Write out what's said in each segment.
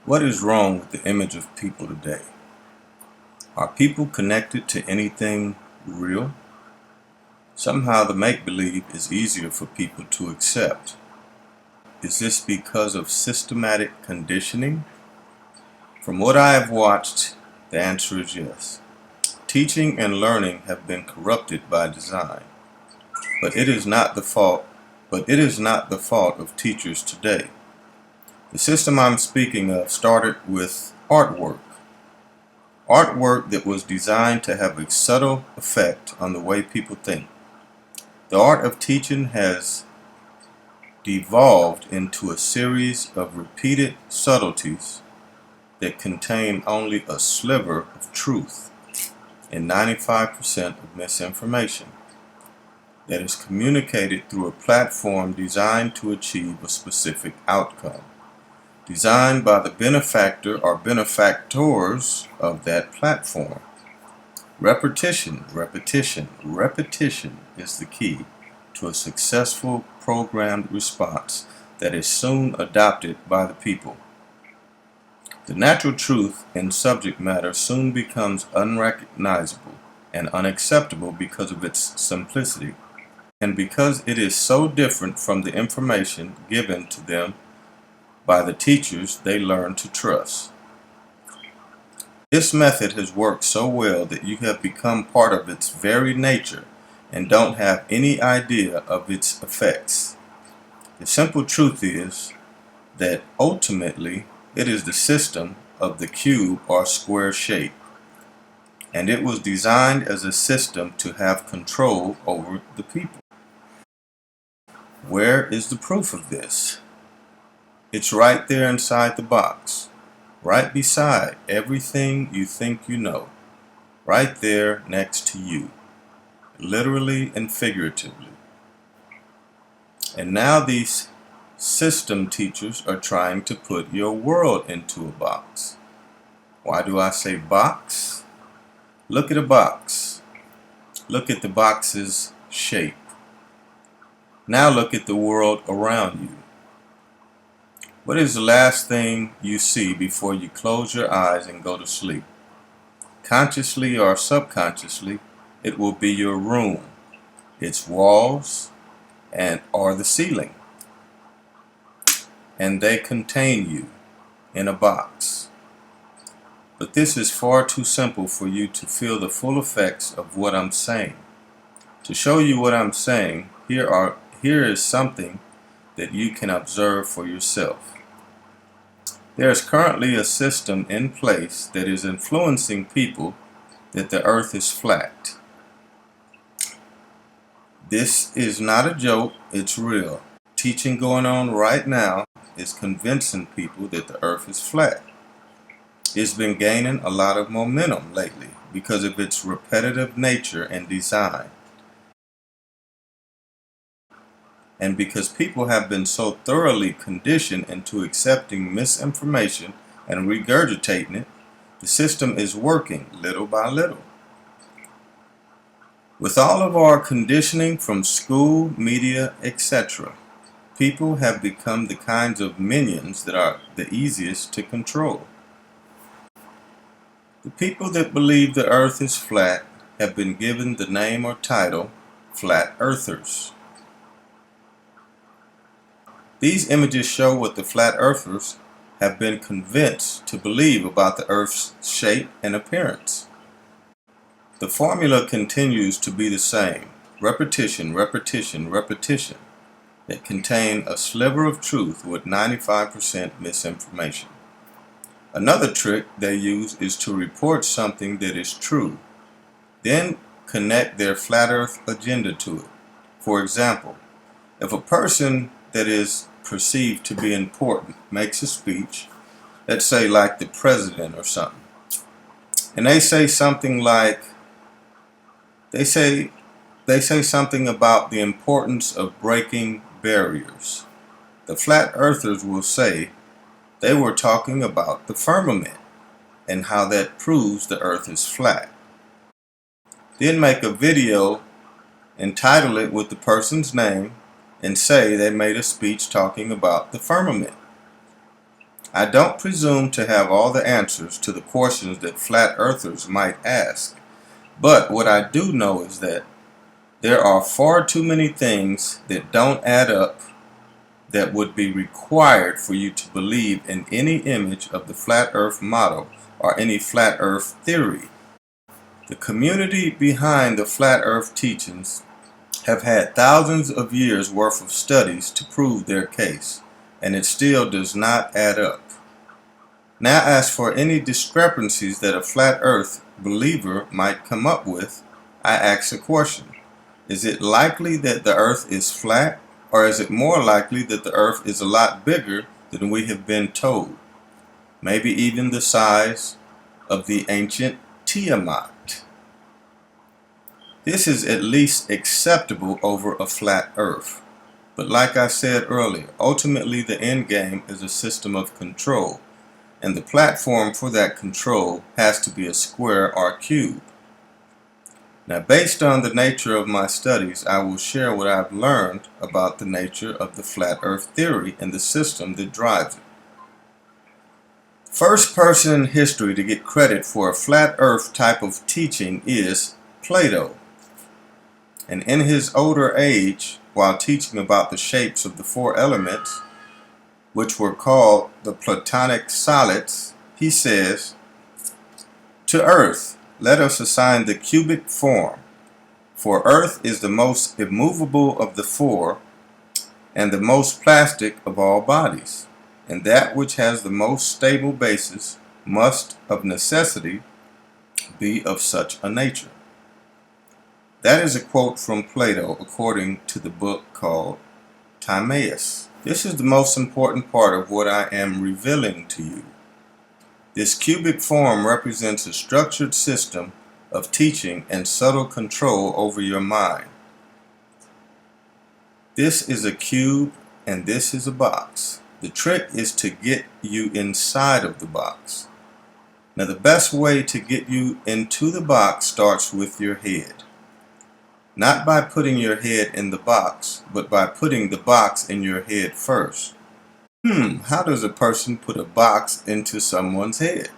What is wrong with the image of people today? Are people connected to anything real? Somehow the make-believe is easier for people to accept. Is this because of systematic conditioning? From what I have watched, the answer is yes. Teaching and learning have been corrupted by design, but it is not the fault of teachers today. The system I'm speaking of started with artwork. Artwork that was designed to have a subtle effect on the way people think. The art of teaching has devolved into a series of repeated subtleties that contain only a sliver of truth and 95% of misinformation that is communicated through a platform designed to achieve a specific outcome, designed by the benefactor or benefactors of that platform. Repetition, repetition, repetition is the key to a successful programmed response that is soon adopted by the people. The natural truth in subject matter soon becomes unrecognizable and unacceptable because of its simplicity, and because it is so different from the information given to them by the teachers they learn to trust. This method has worked so well that you have become part of its very nature and don't have any idea of its effects. The simple truth is that ultimately it is the system of the cube or square shape, and it was designed as a system to have control over the people. Where is the proof of this? It's right there inside the box, right beside everything you think you know, right there next to you, literally and figuratively. And now these system teachers are trying to put your world into a box. Why do I say box? Look at a box. Look at the box's shape. Now look at the world around you. What is the last thing you see before you close your eyes and go to sleep? Consciously or subconsciously, it will be your room, its walls, or the ceiling. And they contain you in a box. But this is far too simple for you to feel the full effects of what I'm saying. To show you what I'm saying, here is something that you can observe for yourself. There is currently a system in place that is influencing people that the earth is flat. This is not a joke, it's real. Teaching going on right now is convincing people that the earth is flat. It's been gaining a lot of momentum lately because of its repetitive nature and design. And because people have been so thoroughly conditioned into accepting misinformation and regurgitating it, the system is working little by little. With all of our conditioning from school, media, etc., people have become the kinds of minions that are the easiest to control. The people that believe the earth is flat have been given the name or title Flat Earthers. These images show what the flat earthers have been convinced to believe about the earth's shape and appearance. The formula continues to be the same: repetition, repetition, repetition, that contain a sliver of truth with 95% misinformation. Another trick they use is to report something that is true, then connect their flat earth agenda to it. For example, if a person that is perceived to be important makes a speech, let's say like the president or something, and they say something like, they say something about the importance of breaking barriers, the flat earthers will say they were talking about the firmament and how that proves the earth is flat. Then make a video, entitle it with the person's name, and say they made a speech talking about the firmament. I don't presume to have all the answers to the questions that flat earthers might ask, but what I do know is that there are far too many things that don't add up that would be required for you to believe in any image of the flat earth model or any flat earth theory. The community behind the flat earth teachings have had thousands of years worth of studies to prove their case, and it still does not add up. Now, as for any discrepancies that a flat earth believer might come up with, I ask a question. Is it likely that the earth is flat, or is it more likely that the earth is a lot bigger than we have been told? Maybe even the size of the ancient Tiamat. This is at least acceptable over a flat earth. But like I said earlier, ultimately the end game is a system of control, and the platform for that control has to be a square or cube. Now, based on the nature of my studies, I will share what I've learned about the nature of the flat earth theory and the system that drives it. First person in history to get credit for a flat earth type of teaching is Plato. And in his older age, while teaching about the shapes of the four elements, which were called the Platonic solids, he says, "To earth let us assign the cubic form, for earth is the most immovable of the four and the most plastic of all bodies, and that which has the most stable basis must of necessity be of such a nature." That is a quote from Plato according to the book called Timaeus. This is the most important part of what I am revealing to you. This cubic form represents a structured system of teaching and subtle control over your mind. This is a cube and this is a box. The trick is to get you inside of the box. Now, the best way to get you into the box starts with your head. Not by putting your head in the box, but by putting the box in your head first. How does a person put a box into someone's head?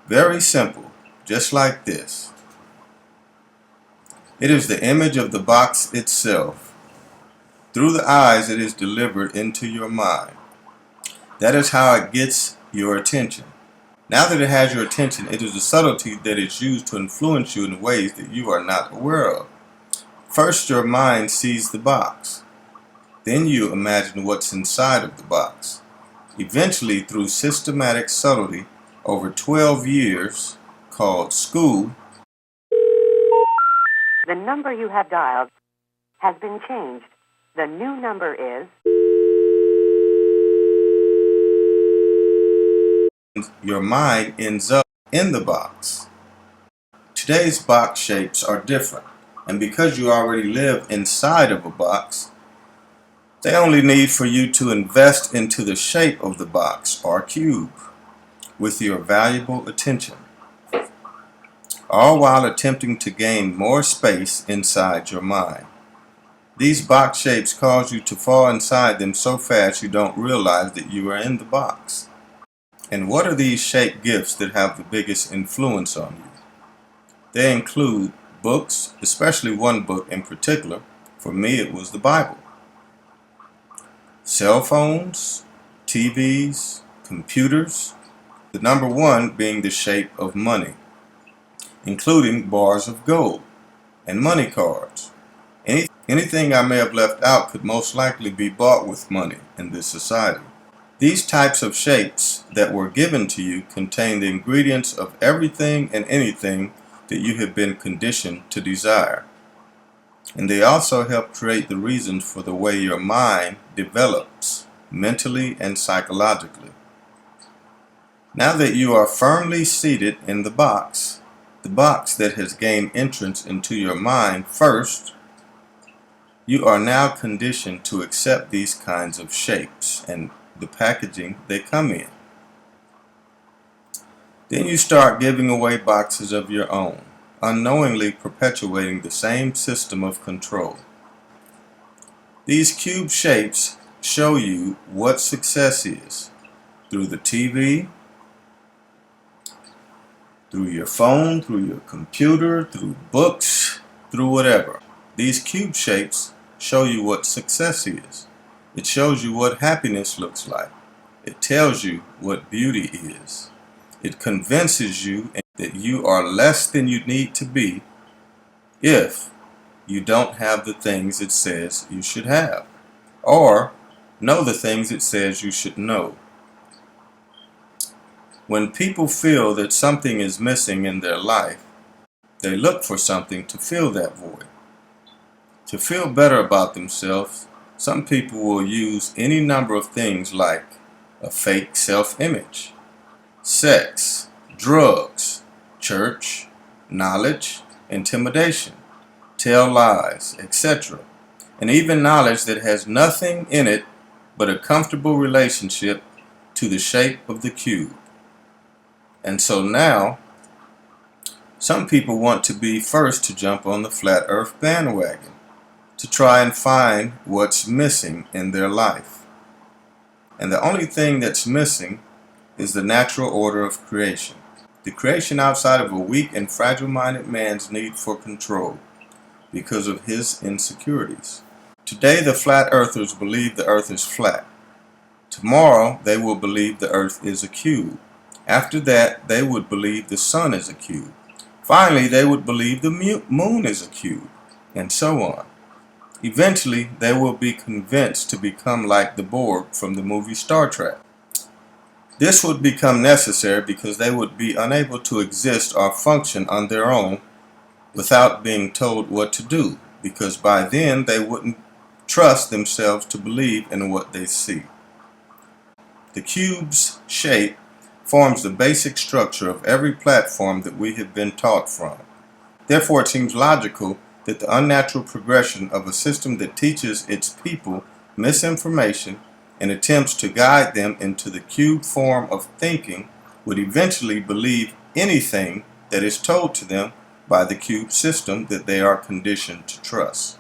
Very simple, just like this. It is the image of the box itself. Through the eyes it is delivered into your mind. That is how it gets your attention. Now that it has your attention, it is a subtlety that is used to influence you in ways that you are not aware of. First, your mind sees the box. Then you imagine what's inside of the box. Eventually, through systematic subtlety over 12 years, called school, the number you have dialed has been changed. The new number is... your mind ends up in the box. Today's box shapes are different, and because you already live inside of a box, they only need for you to invest into the shape of the box or cube with your valuable attention, all while attempting to gain more space inside your mind. These box shapes cause you to fall inside them so fast you don't realize that you are in the box. And what are these shape gifts that have the biggest influence on you? They include books, especially one book in particular. For me, it was the Bible. Cell phones, TVs, computers, the number one being the shape of money, including bars of gold and money cards. Anything I may have left out could most likely be bought with money in this society. These types of shapes that were given to you contain the ingredients of everything and anything that you have been conditioned to desire. And they also help create the reasons for the way your mind develops mentally and psychologically. Now that you are firmly seated in the box that has gained entrance into your mind first, you are now conditioned to accept these kinds of shapes and the packaging they come in. Then you start giving away boxes of your own, unknowingly perpetuating the same system of control. These cube shapes show you what success is. through the TV, through your phone, through your computer, through books, through whatever. These cube shapes show you what success is. It shows you what happiness looks like. It tells you what beauty is. It convinces you that you are less than you need to be if you don't have the things it says you should have, or know the things it says you should know. When people feel that something is missing in their life, they look for something to fill that void. To feel better about themselves, some people will use any number of things like a fake self-image, sex, drugs, church, knowledge, intimidation, tell lies, etc. And even knowledge that has nothing in it but a comfortable relationship to the shape of the cube. And so now, some people want to be first to jump on the flat earth bandwagon, to try and find what's missing in their life. And the only thing that's missing is the natural order of creation. The creation outside of a weak and fragile-minded man's need for control because of his insecurities. Today the flat earthers believe the earth is flat. Tomorrow they will believe the earth is a cube. After that they would believe the sun is a cube. Finally they would believe the moon is a cube, and so on. Eventually they will be convinced to become like the Borg from the movie Star Trek. This would become necessary because they would be unable to exist or function on their own without being told what to do, because by then they wouldn't trust themselves to believe in what they see. The cube's shape forms the basic structure of every platform that we have been taught from. Therefore, it seems logical that the unnatural progression of a system that teaches its people misinformation and attempts to guide them into the cube form of thinking would eventually believe anything that is told to them by the cube system that they are conditioned to trust.